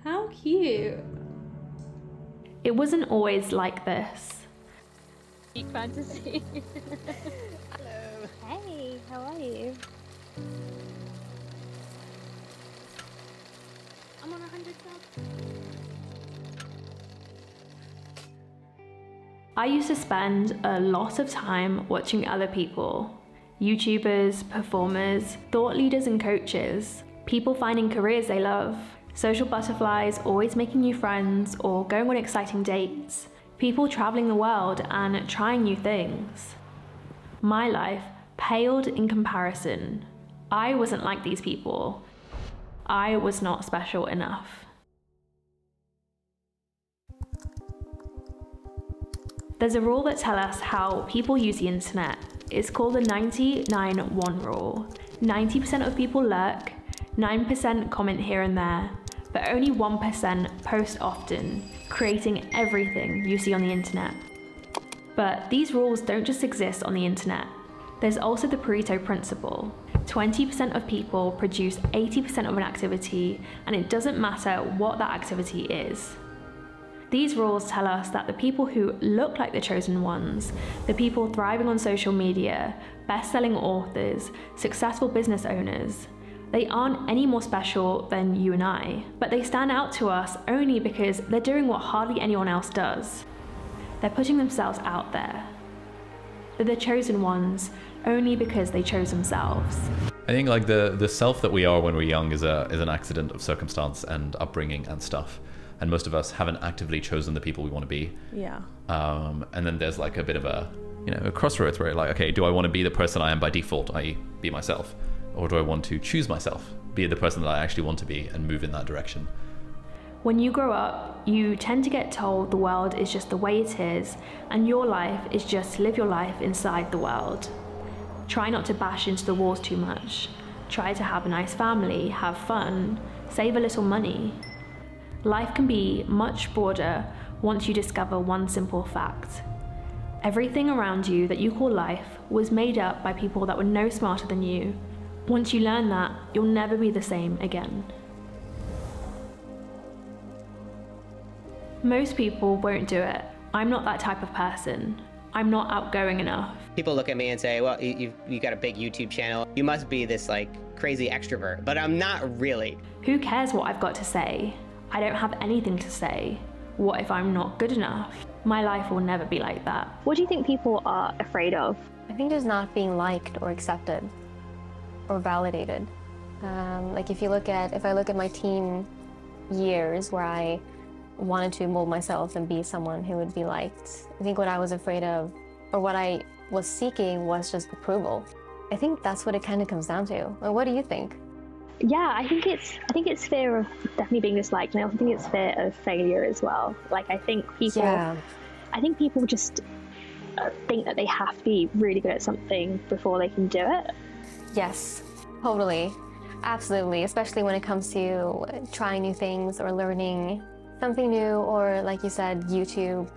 How cute. It wasn't always like this. Peak fantasy. Hello. Hey, how are you? I'm on 100 subs. I used to spend a lot of time watching other people. YouTubers, performers, thought leaders and coaches. People finding careers they love. Social butterflies always making new friends or going on exciting dates. People traveling the world and trying new things. My life paled in comparison. I wasn't like these people. I was not special enough. There's a rule that tells us how people use the internet. It's called the 99-1 rule. 90% of people lurk, 9% comment here and there, but only 1% post often, creating everything you see on the internet. But these rules don't just exist on the internet. There's also the Pareto principle. 20% of people produce 80% of an activity, and it doesn't matter what that activity is. These rules tell us that the people who look like the chosen ones, the people thriving on social media, best-selling authors, successful business owners, they aren't any more special than you and I, but they stand out to us only because they're doing what hardly anyone else does. They're putting themselves out there. They're the chosen ones only because they chose themselves. I think like the self that we are when we're young is an accident of circumstance and upbringing and stuff. And most of us haven't actively chosen the people we want to be. Yeah. And then there's like a bit of a crossroads where you're like, okay, do I want to be the person I am by default, i.e. be myself? Or do I want to choose myself, be the person that I actually want to be and move in that direction? When you grow up, you tend to get told the world is just the way it is, and your life is just to live your life inside the world. Try not to bash into the walls too much. Try to have a nice family, have fun, save a little money. Life can be much broader once you discover one simple fact. Everything around you that you call life was made up by people that were no smarter than you. Once you learn that, you'll never be the same again. Most people won't do it. I'm not that type of person. I'm not outgoing enough. People look at me and say, well, you got a big YouTube channel. You must be this like crazy extrovert, but I'm not really. Who cares what I've got to say? I don't have anything to say. What if I'm not good enough? My life will never be like that. What do you think people are afraid of? I think just not being liked or accepted or validated. Like if I look at my teen years where I wanted to mold myself and be someone who would be liked, I think what I was afraid of, or what I was seeking, was just approval. I think that's what it kind of comes down to. Well, what do you think? Yeah, I think it's fear of definitely being disliked, and I think it's fear of failure as well. Like I think people just think that they have to be really good at something before they can do it. Yes, totally, absolutely. Especially when it comes to trying new things or learning something new, or like you said, YouTube.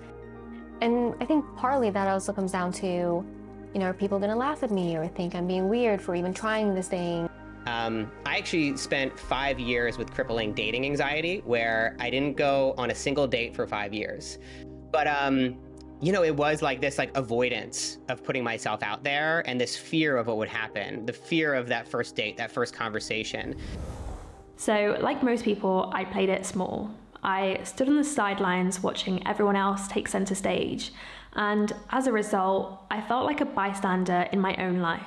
And I think partly that also comes down to, are people gonna laugh at me or think I'm being weird for even trying this thing? I actually spent 5 years with crippling dating anxiety, where I didn't go on a single date for 5 years. But, it was like this avoidance of putting myself out there, and this fear of what would happen, the fear of that first date, that first conversation. So, like most people, I played it small. I stood on the sidelines watching everyone else take center stage, and as a result, I felt like a bystander in my own life.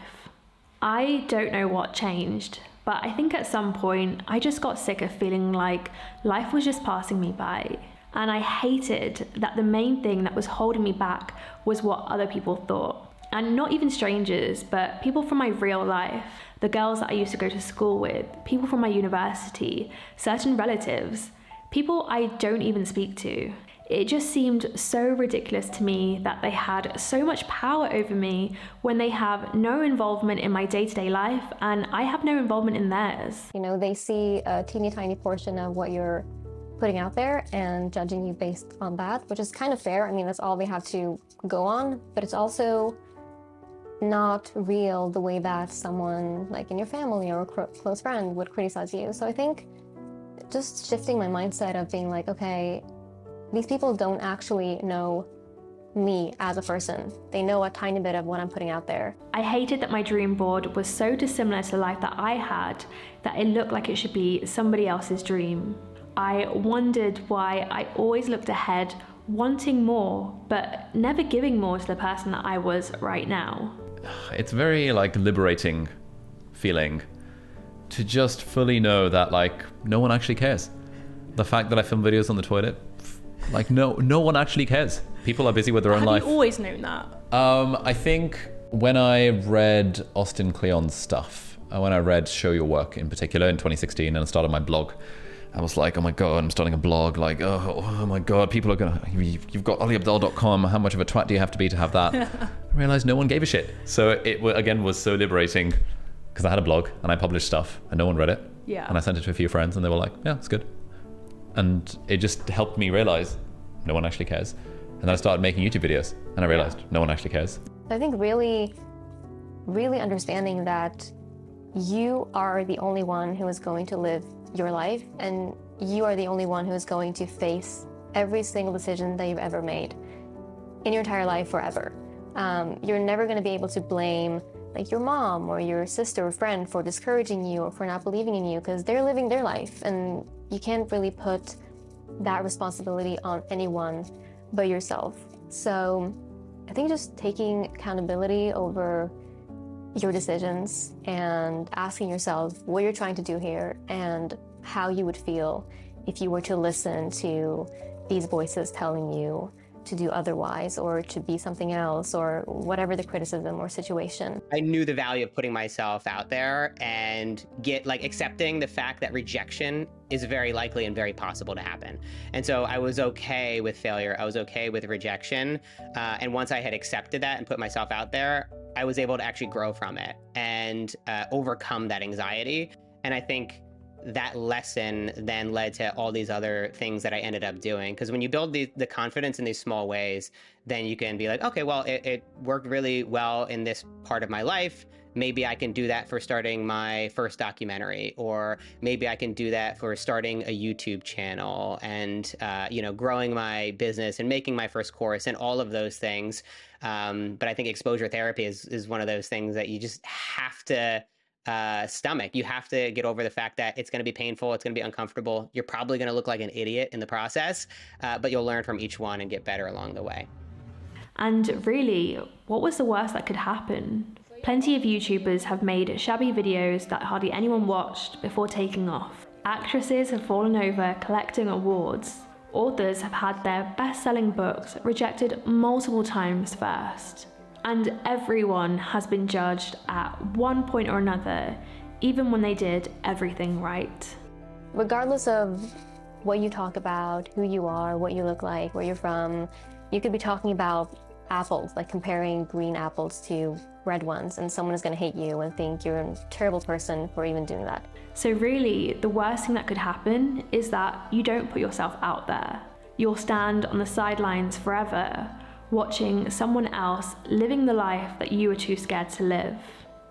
I don't know what changed, but I think at some point I just got sick of feeling like life was just passing me by. And I hated that the main thing that was holding me back was what other people thought. And not even strangers, but people from my real life, the girls that I used to go to school with, people from my university, certain relatives, people I don't even speak to. It just seemed so ridiculous to me that they had so much power over me when they have no involvement in my day-to-day life and I have no involvement in theirs. They see a teeny tiny portion of what you're putting out there and judging you based on that, which is kind of fair. I mean, that's all they have to go on, but it's also not real the way that someone like in your family or a close friend would criticize you. So I think just shifting my mindset of being like, okay, these people don't actually know me as a person. They know a tiny bit of what I'm putting out there. I hated that my dream board was so dissimilar to the life that I had that it looked like it should be somebody else's dream. I wondered why I always looked ahead, wanting more, but never giving more to the person that I was right now. It's very like liberating feeling to just fully know that like no one actually cares. The fact that I film videos on the toilet, like no one actually cares. People are busy with their own life. Have you always known that? I think when I read Austin Kleon's stuff, when I read Show Your Work in particular in 2016 and I started my blog, I was like, oh my God, I'm starting a blog. Like, oh my God, people are gonna, you've got aliabdaal.com. How much of a twat do you have to be to have that? I realized no one gave a shit. So it again was so liberating because I had a blog and I published stuff and no one read it. Yeah. And I sent it to a few friends and they were like, yeah, it's good. And it just helped me realize no one actually cares. And then I started making YouTube videos and I realized no one actually cares. I think really understanding that you are the only one who is going to live your life, and you are the only one who is going to face every single decision that you've ever made in your entire life forever. You're never going to be able to blame like your mom or your sister or friend for discouraging you or for not believing in you, because they're living their life and you can't really put that responsibility on anyone but yourself. So I think just taking accountability over your decisions and asking yourself what you're trying to do here and how you would feel if you were to listen to these voices telling you to do otherwise or to be something else or whatever the criticism or situation. I knew the value of putting myself out there and accepting the fact that rejection is very likely and very possible to happen. And so I was okay with failure. I was okay with rejection. And once I had accepted that and put myself out there, I was able to actually grow from it and overcome that anxiety. And I think that lesson then led to all these other things that I ended up doing. Because when you build the confidence in these small ways, then you can be like, okay, well, it worked really well in this part of my life. Maybe I can do that for starting my first documentary, or maybe I can do that for starting a YouTube channel and, growing my business and making my first course and all of those things. But I think exposure therapy is one of those things that you just have to stomach. You have to get over the fact that it's going to be painful. It's going to be uncomfortable. You're probably going to look like an idiot in the process, but you'll learn from each one and get better along the way. And really, what was the worst that could happen? Plenty of YouTubers have made shabby videos that hardly anyone watched before taking off. Actresses have fallen over collecting awards. Authors have had their best-selling books rejected multiple times first. And everyone has been judged at one point or another, even when they did everything right. Regardless of what you talk about, who you are, what you look like, where you're from, you could be talking about apples, like comparing green apples to red ones, and someone is going to hate you and think you're a terrible person for even doing that. So really, the worst thing that could happen is that you don't put yourself out there. You'll stand on the sidelines forever, watching someone else living the life that you were too scared to live.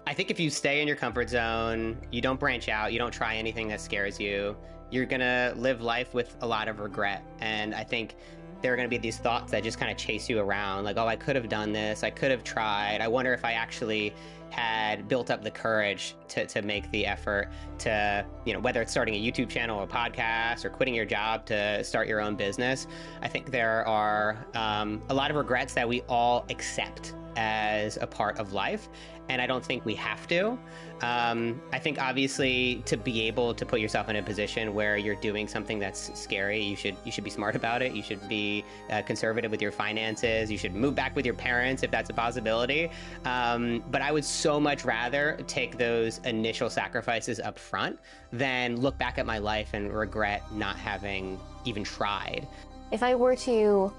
I think if you stay in your comfort zone, you don't branch out, you don't try anything that scares you, you're gonna live life with a lot of regret. And I think there are gonna be these thoughts that just kind of chase you around, like, oh, I could have done this, I could have tried, I wonder if I actually had built up the courage to make the effort to, whether it's starting a YouTube channel or a podcast or quitting your job to start your own business. I think there are a lot of regrets that we all accept as a part of life, and I don't think we have to. I think obviously to be able to put yourself in a position where you're doing something that's scary, you should be smart about it. You should be conservative with your finances. You should move back with your parents if that's a possibility. But I would so much rather take those initial sacrifices up front than look back at my life and regret not having even tried. If I were to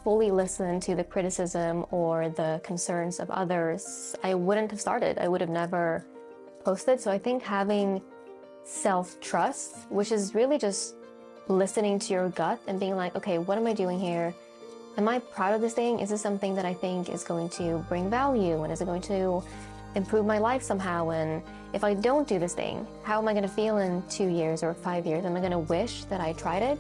fully listen to the criticism or the concerns of others, I wouldn't have started. I would have never posted. So I think having self-trust, which is really just listening to your gut and being like, okay, what am I doing here? Am I proud of this thing? Is this something that I think is going to bring value? And is it going to improve my life somehow. And if I don't do this thing, how am I going to feel in 2 years or 5 years? Am I going to wish that I tried it?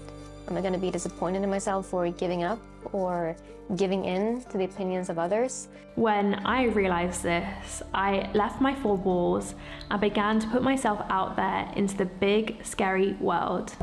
Am I going to be disappointed in myself for giving up or giving in to the opinions of others? When I realized this, I left my four walls and began to put myself out there into the big, scary world.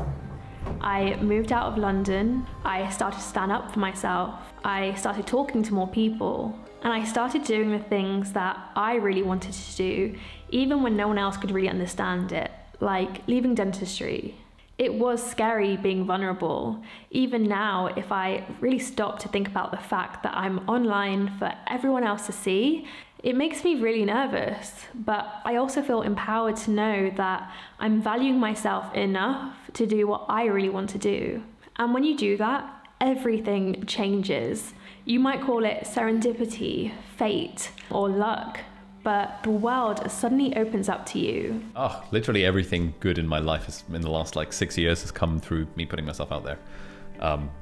I moved out of London, I started to stand up for myself, I started talking to more people, and I started doing the things that I really wanted to do, even when no one else could really understand it, like leaving dentistry. It was scary being vulnerable. Even now, if I really stop to think about the fact that I'm online for everyone else to see, it makes me really nervous. But I also feel empowered to know that I'm valuing myself enough to do what I really want to do. And when you do that, everything changes. You might call it serendipity, fate, or luck, but the world suddenly opens up to you. Oh, literally everything good in my life in the last like 6 years has come through me putting myself out there.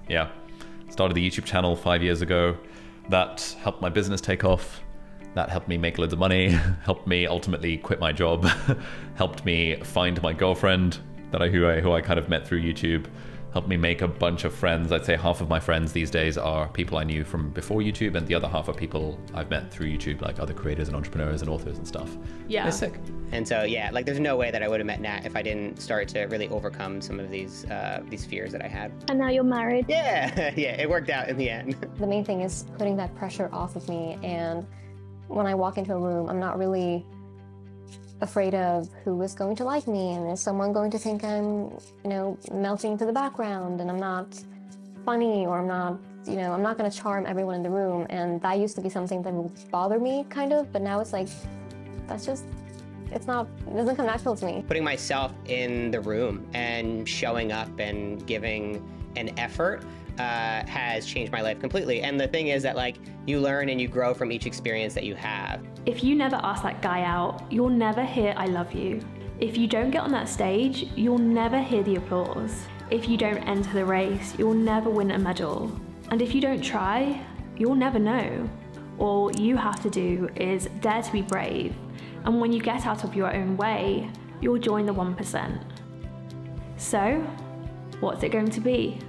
Yeah, started the YouTube channel 5 years ago. That helped my business take off. That helped me make loads of money, helped me ultimately quit my job, helped me find my girlfriend who I kind of met through YouTube, helped me make a bunch of friends. I'd say half of my friends these days are people I knew from before YouTube, and the other half are people I've met through YouTube, like other creators and entrepreneurs and authors and stuff. Yeah. It's sick. And so, yeah, like there's no way that I would have met Nat if I didn't start to really overcome some of these fears that I had. And now you're married. Yeah, yeah, it worked out in the end. The main thing is putting that pressure off of me, and when I walk into a room, I'm not really afraid of who is going to like me, and is someone going to think I'm, melting into the background and I'm not funny, or I'm not going to charm everyone in the room. And that used to be something that would bother me kind of, but now it's like, it doesn't come natural to me. Putting myself in the room and showing up and giving an effort has changed my life completely. And the thing is that like you learn and you grow from each experience that you have. If you never ask that guy out, you'll never hear I love you. If you don't get on that stage, you'll never hear the applause. If you don't enter the race, you'll never win a medal. And if you don't try, you'll never know. All you have to do is dare to be brave. And when you get out of your own way, you'll join the 1%. So, what's it going to be?